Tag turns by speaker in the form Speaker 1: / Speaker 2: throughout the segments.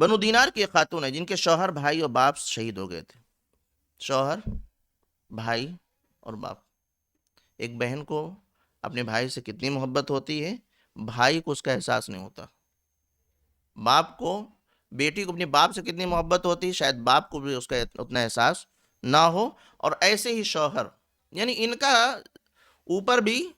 Speaker 1: بنو دینار کی ایک خاتون ہے جن کے شوہر، بھائی اور باپ شہید ہو گئے تھے. شوہر، بھائی اور باپ. ایک بہن کو اپنے بھائی سے کتنی محبت ہوتی ہے، بھائی کو اس کا احساس نہیں ہوتا. باپ کو، بیٹی کو اپنے باپ سے کتنی محبت ہوتی ہے، شاید باپ کو بھی اس کا اتنا احساس نہ ہو. اور ایسے ہی شوہر، یعنی ان کا اوپر بھی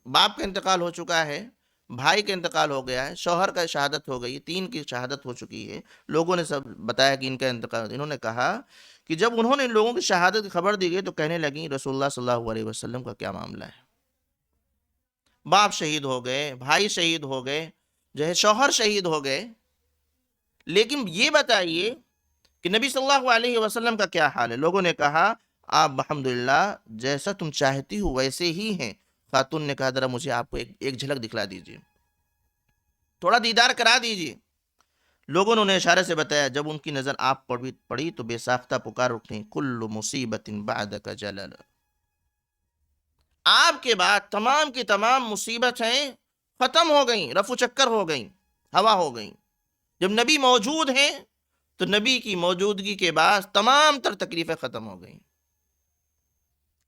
Speaker 1: باپ کا انتقال ہو چکا ہے، بھائی کا انتقال ہو گیا ہے، شوہر کا شہادت ہو گئی، 3 کی شہادت ہو چکی ہے. لوگوں نے سب بتایا کہ ان کا انتقال. انہوں نے کہا کہ جب انہوں نے لوگوں کی شہادت کی خبر دی گئی تو کہنے لگیں رسول اللہ صلی اللہ علیہ وسلم کا کیا معاملہ ہے. باپ شہید ہو گئے، بھائی شہید ہو گئے، جو ہے شوہر شہید ہو گئے، لیکن یہ بتائیے کہ نبی صلی اللہ علیہ وسلم کا کیا حال ہے. لوگوں نے کہا آپ الحمدللہ جیسا تم چاہتی ہو ویسے ہی ہیں. خاتون نے کہا ذرا مجھے آپ کو ایک جھلک دکھلا دیجیے، تھوڑا دیدار کرا دیجیے. لوگوں نے انہیں اشارے سے بتایا. جب ان کی نظر آپ پڑی تو بے ساختہ پکار اٹھیں کل مصیبت بعدک جلل. آپ کے بعد تمام کی تمام مصیبتیں ختم ہو گئیں، رفو چکر ہو گئیں، ہوا ہو گئیں. جب نبی موجود ہیں تو نبی کی موجودگی کے بعد تمام تر تکلیفیں ختم ہو گئیں.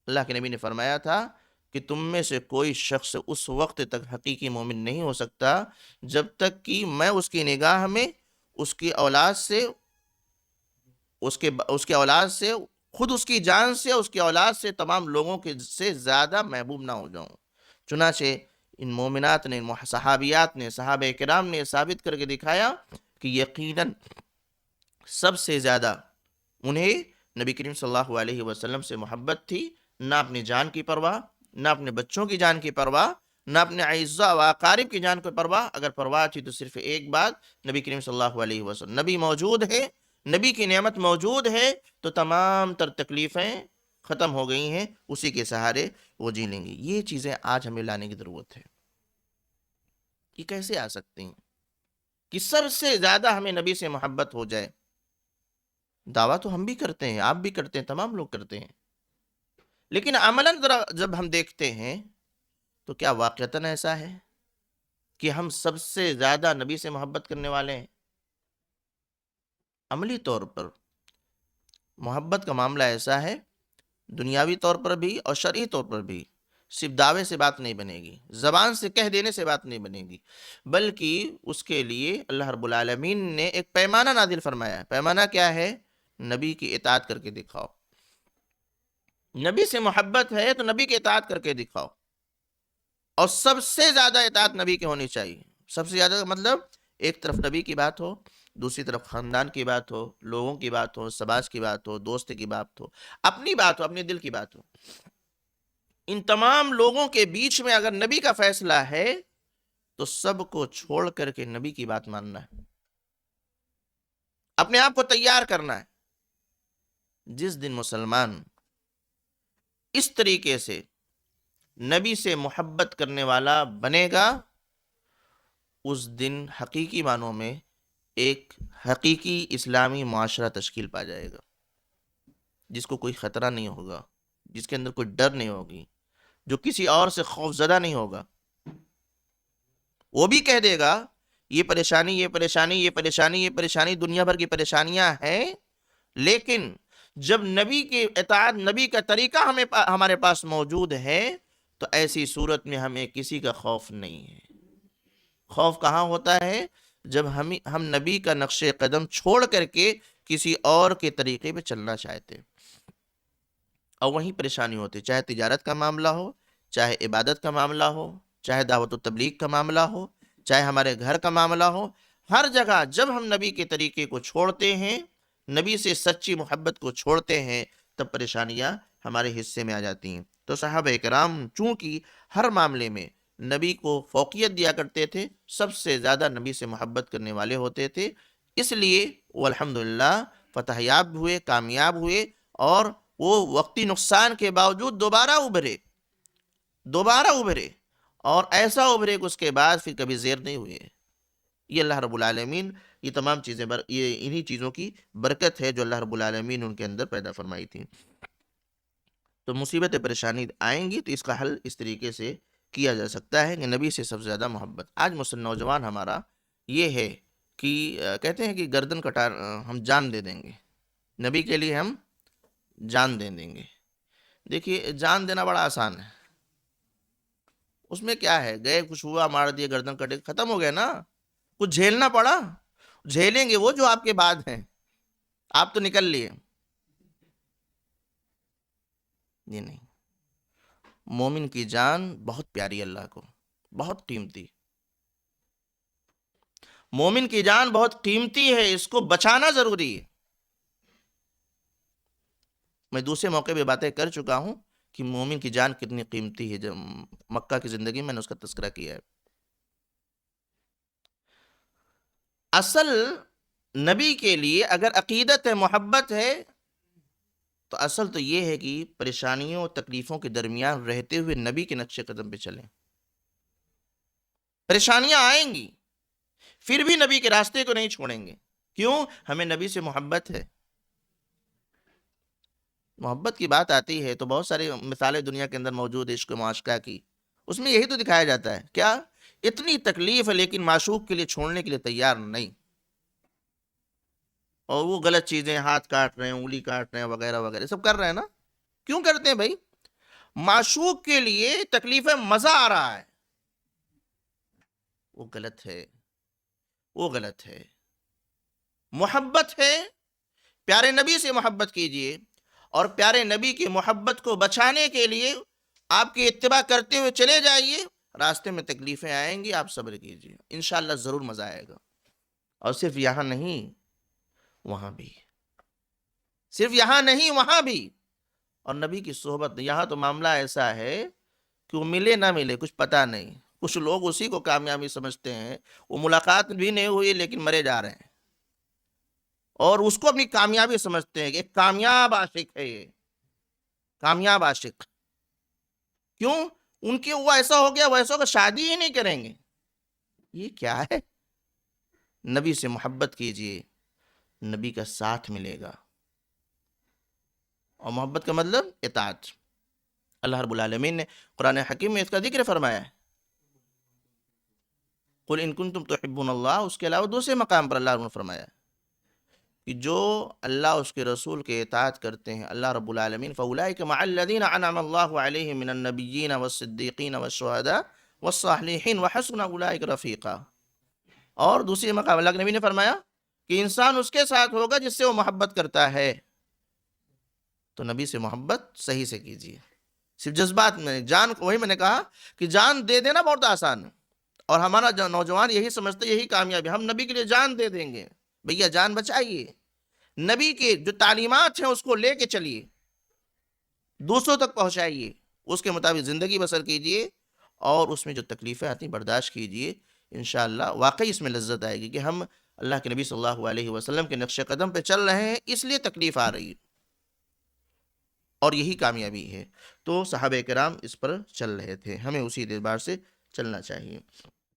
Speaker 1: اللہ کے نبی نے فرمایا تھا کہ تم میں سے کوئی شخص اس وقت تک حقیقی مومن نہیں ہو سکتا جب تک کہ میں اس کی نگاہ میں اس کی اولاد سے، اس کے اولاد سے، خود اس کی جان سے، اس کی اولاد سے، تمام لوگوں کے سے زیادہ محبوب نہ ہو جاؤں. چنانچہ ان مومنات نے، صحابیات نے، صحابہ کرام نے ثابت کر کے دکھایا کہ یقیناً سب سے زیادہ انہیں نبی کریم صلی اللہ علیہ وسلم سے محبت تھی. نہ اپنی جان کی پرواہ، نہ اپنے بچوں کی جان کی پرواہ، نہ اپنے اعزاء و اقارب کی جان کی پرواہ. اگر پرواہ تھی تو صرف ایک بات، نبی کریم صلی اللہ علیہ وسلم. نبی موجود ہے، نبی کی نعمت موجود ہے تو تمام تر تکلیفیں ختم ہو گئی ہیں، اسی کے سہارے وہ جی لیں گی. یہ چیزیں آج ہمیں لانے کی ضرورت ہے. یہ کیسے آ سکتی ہیں کہ سب سے زیادہ ہمیں نبی سے محبت ہو جائے؟ دعویٰ تو ہم بھی کرتے ہیں، آپ بھی کرتے ہیں، تمام لوگ کرتے ہیں، لیکن عملاً ذرا جب ہم دیکھتے ہیں تو کیا واقعتاً ایسا ہے کہ ہم سب سے زیادہ نبی سے محبت کرنے والے ہیں؟ عملی طور پر محبت کا معاملہ ایسا ہے، دنیاوی طور پر بھی اور شرعی طور پر بھی. صرف دعوے سے بات نہیں بنے گی، زبان سے کہہ دینے سے بات نہیں بنے گی، بلکہ اس کے لیے اللہ رب العالمین نے ایک پیمانہ نازل فرمایا ہے. پیمانہ کیا ہے؟ نبی کی اطاعت کر کے دکھاؤ. نبی سے محبت ہے تو نبی کی اطاعت کر کے دکھاؤ. اور سب سے زیادہ اطاعت نبی کی ہونی چاہیے. سب سے زیادہ مطلب ایک طرف نبی کی بات ہو، دوسری طرف خاندان کی بات ہو، لوگوں کی بات ہو، سماج کی بات ہو، دوست کی بات ہو، اپنی بات ہو، اپنے دل کی بات ہو. ان تمام لوگوں کے بیچ میں اگر نبی کا فیصلہ ہے تو سب کو چھوڑ کر کے نبی کی بات ماننا ہے، اپنے آپ کو تیار کرنا ہے. جس دن مسلمان اس طریقے سے نبی سے محبت کرنے والا بنے گا، اس دن حقیقی معنوں میں ایک حقیقی اسلامی معاشرہ تشکیل پا جائے گا، جس کو کوئی خطرہ نہیں ہوگا، جس کے اندر کوئی ڈر نہیں ہوگی، جو کسی اور سے خوف زدہ نہیں ہوگا. وہ بھی کہہ دے گا یہ پریشانی، یہ پریشانی، یہ پریشانی، یہ پریشانی، دنیا بھر کی پریشانیاں ہیں، لیکن جب نبی کی اطاعت، نبی کا طریقہ ہمارے پاس موجود ہے تو ایسی صورت میں ہمیں کسی کا خوف نہیں ہے. خوف کہاں ہوتا ہے؟ جب ہم نبی کا نقش قدم چھوڑ کر کے کسی اور کے طریقے پہ چلنا چاہتے ہیں، اور وہیں پریشانی ہوتی ہے. چاہے تجارت کا معاملہ ہو، چاہے عبادت کا معاملہ ہو، چاہے دعوت و تبلیغ کا معاملہ ہو، چاہے ہمارے گھر کا معاملہ ہو، ہر جگہ جب ہم نبی کے طریقے کو چھوڑتے ہیں، نبی سے سچی محبت کو چھوڑتے ہیں، تب پریشانیاں ہمارے حصے میں آ جاتی ہیں. تو صحابہ کرام چونکہ ہر معاملے میں نبی کو فوقیت دیا کرتے تھے، سب سے زیادہ نبی سے محبت کرنے والے ہوتے تھے، اس لیے وہ الحمدللہ فتح یاب ہوئے، کامیاب ہوئے، اور وہ وقتی نقصان کے باوجود دوبارہ ابھرے، اور ایسا ابھرے کہ اس کے بعد پھر کبھی زیر نہیں ہوئے. یہ اللہ رب العالمین، یہ تمام چیزیں یہ انہی چیزوں کی برکت ہے جو اللہ رب العالمین ان کے اندر پیدا فرمائی تھی. تو مصیبت پریشانی آئیں گی تو اس کا حل اس طریقے سے کیا جا سکتا ہے کہ نبی سے سب سے زیادہ محبت. آج مسلم نوجوان ہمارا یہ ہے کہ کہتے ہیں کہ گردن کٹا ہم جان دے دیں گے، نبی کے لیے ہم جان دے دیں گے۔ دیکھیے جان دینا بڑا آسان ہے، اس میں کیا ہے، گئے کچھ ہوا مار دیا گردن کٹے ختم ہو گیا نا، کچھ جھیلنا پڑا، جھیلیں گے وہ جو آپ کے بعد ہیں، آپ تو نکل لیے، یہ نہیں۔ مومن کی جان بہت پیاری اللہ کو، بہت قیمتی، مومن کی جان بہت قیمتی ہے، اس کو بچانا ضروری ہے۔ میں دوسرے موقع پہ باتیں کر چکا ہوں کہ مومن کی جان کتنی قیمتی ہے، جب مکہ کی زندگی میں نے اس کا تذکرہ کیا ہے۔ اصل نبی کے لیے اگر عقیدت ہے، محبت ہے، تو اصل تو یہ ہے کہ پریشانیوں اور تکلیفوں کے درمیان رہتے ہوئے نبی کے نقش قدم پہ چلیں۔ پریشانیاں آئیں گی، پھر بھی نبی کے راستے کو نہیں چھوڑیں گے، کیوں؟ ہمیں نبی سے محبت ہے۔ محبت کی بات آتی ہے تو بہت ساری مثالیں دنیا کے اندر موجود ہے عشق و معاشقہ کی، اس میں یہی تو دکھایا جاتا ہے، کیا؟ اتنی تکلیف ہے لیکن معشوق کے لیے چھوڑنے کے لیے تیار نہیں، اور وہ غلط چیزیں، ہاتھ کاٹ رہے ہیں، انگلی کاٹ رہے ہیں، وغیرہ وغیرہ سب کر رہے ہیں نا، کیوں کرتے ہیں بھائی؟ معشوق کے لیے تکلیف ہے، مزہ آ رہا ہے، وہ غلط ہے، وہ غلط ہے۔ محبت ہے، پیارے نبی سے محبت کیجئے، اور پیارے نبی کی محبت کو بچانے کے لیے آپ کی اتباع کرتے ہوئے چلے جائیے، راستے میں تکلیفیں آئیں گی، آپ صبر کیجئے، انشاءاللہ ضرور مزہ آئے گا۔ اور صرف یہاں نہیں، وہاں بھی، صرف یہاں نہیں وہاں بھی۔ اور نبی کی صحبت، یہاں تو معاملہ ایسا ہے کہ وہ ملے نہ ملے کچھ پتہ نہیں، کچھ لوگ اسی کو کامیابی سمجھتے ہیں، وہ ملاقات بھی نہیں ہوئی لیکن مرے جا رہے ہیں، اور اس کو اپنی کامیابی سمجھتے ہیں کہ ایک کامیاب عاشق ہے، یہ کامیاب عاشق، کیوں؟ ان کے وہ ایسا ہو گیا، ویسا ہوگا، شادی ہی نہیں کریں گے، یہ کیا ہے؟ نبی سے محبت کیجئے، نبی کا ساتھ ملے گا، اور محبت کا مطلب اطاعت۔ اللہ رب العالمین نے قرآن حکیم میں اس کا ذکر فرمایا ہے، قل ان کنتم تحبون اللہ، اس کے علاوہ دوسرے مقام پر اللہ نے فرمایا کہ جو اللہ اس کے رسول کے اطاعت کرتے ہیں، اللہ رب العالمین فَأُولَٰئِكَ مَعَ الَّذِينَ أَنْعَمَ اللَّهُ عَلَيْهِم مِّنَ النَّبِيِّينَ وَالصِّدِّيقِينَ وَالشُّهَدَاءِ وَالصَّالِحِينَ وَحَسُنَ أُولَٰئِكَ رَفِيقًا۔ اور دوسری مقام اللہ کے نبی نے فرمایا کہ انسان اس کے ساتھ ہوگا جس سے وہ محبت کرتا ہے، تو نبی سے محبت صحیح سے کیجیے، صرف جذبات میں جان کو، وہی میں نے کہا کہ جان دے دینا بہت آسان ہے، اور ہمارا نوجوان یہی سمجھتے یہی کامیابی، ہم نبی کے لیے جان دے دیں گے، بھیا جان بچائیے، نبی کے جو تعلیمات ہیں اس کو لے کے چلیے، دوسروں تک پہنچائیے، اس کے مطابق زندگی بسر کیجیے، اور اس میں جو تکلیفیں آتی ہیں برداشت کیجیے، انشاءاللہ واقعی اس میں لذت آئے گی کہ ہم اللہ کے نبی صلی اللہ علیہ وسلم کے نقش قدم پہ چل رہے ہیں، اس لیے تکلیف آ رہی ہے، اور یہی کامیابی ہے۔ تو صحابہ کرام اس پر چل رہے تھے، ہمیں اسی اعتبار سے چلنا چاہیے۔